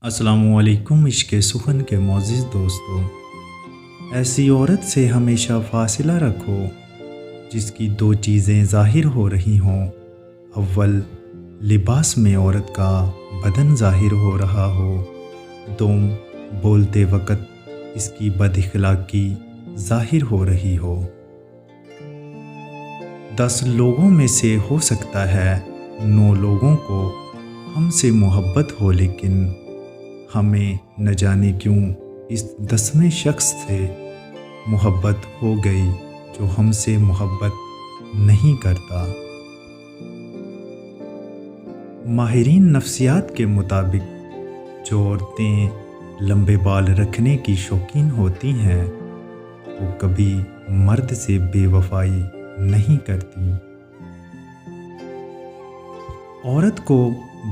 अस्सलामुअलैकुम इश्क़ सुखन के मोअज़्ज़िज़ दोस्तों, ऐसी औरत से हमेशा फासिला रखो जिसकी दो चीज़ें ज़ाहिर हो रही हों। अव्वल, लिबास में औरत का बदन ज़ाहिर हो रहा हो। दोम, बोलते वक़्त इसकी बदअख़लाक़ी ज़ाहिर हो रही हो। 10 लोगों में से हो सकता है 9 लोगों को हमसे मोहब्बत हो, लेकिन हमें न जाने क्यों इस 10वें शख्स से मोहब्बत हो गई जो हमसे मोहब्बत नहीं करता। माहिरीन नफ्सियात के मुताबिक जो औरतें लंबे बाल रखने की शौकीन होती हैं वो कभी मर्द से बेवफाई नहीं करती। औरत को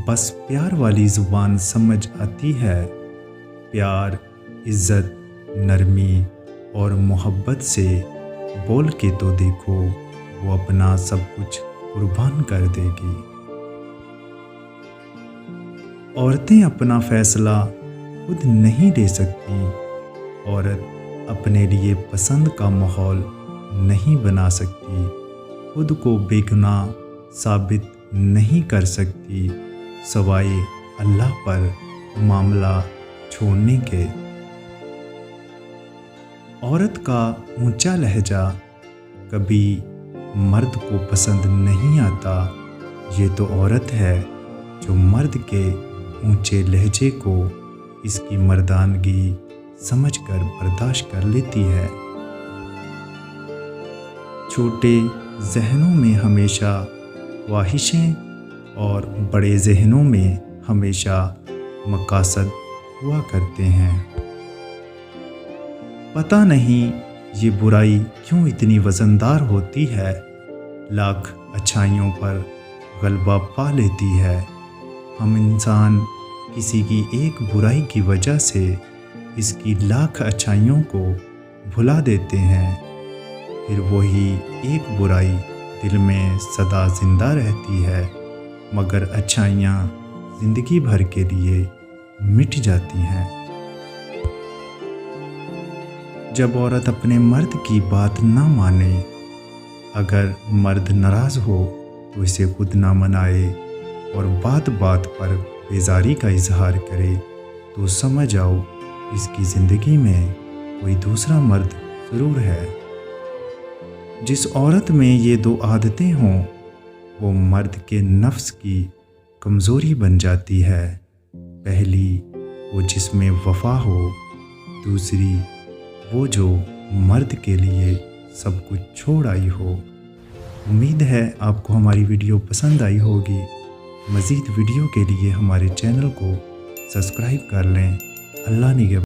बस प्यार वाली ज़ुबान समझ आती है। प्यार, इज़्ज़त, नरमी और मोहब्बत से बोल के तो देखो, वो अपना सब कुछ कुर्बान कर देगी। औरतें अपना फ़ैसला खुद नहीं ले सकती। औरत अपने लिए पसंद का माहौल नहीं बना सकती। खुद को बेगुनाह साबित नहीं कर सकती सवाए अल्लाह पर मामला छोड़ने के। औरत का ऊंचा लहजा कभी मर्द को पसंद नहीं आता। ये तो औरत है जो मर्द के ऊंचे लहजे को इसकी मर्दानगी समझकर बर्दाश्त कर लेती है। छोटे जहनों में हमेशा ख्वाहिशें और बड़े जहनों में हमेशा मकासद हुआ करते हैं। पता नहीं ये बुराई क्यों इतनी वज़नदार होती है, लाख अच्छाइयों पर गलबा पा लेती है। हम इंसान किसी की एक बुराई की वजह से इसकी लाख अच्छाइयों को भुला देते हैं। फिर वही एक बुराई दिल में सदा ज़िंदा रहती है, मगर अच्छाइयाँ ज़िंदगी भर के लिए मिट जाती हैं। जब औरत अपने मर्द की बात ना माने, अगर मर्द नाराज़ हो तो इसे खुद ना मनाए और बात बात पर बेजारी का इजहार करे, तो समझ आओ इसकी ज़िंदगी में कोई दूसरा मर्द ज़रूर है। जिस औरत में ये 2 आदतें हों वो मर्द के नफ्स की कमज़ोरी बन जाती है। पहली, वो जिसमें वफ़ा हो। दूसरी, वो जो मर्द के लिए सब कुछ छोड़ आई हो। उम्मीद है आपको हमारी वीडियो पसंद आई होगी। मज़ीद वीडियो के लिए हमारे चैनल को सब्सक्राइब कर लें। अल्लाह निगहबान।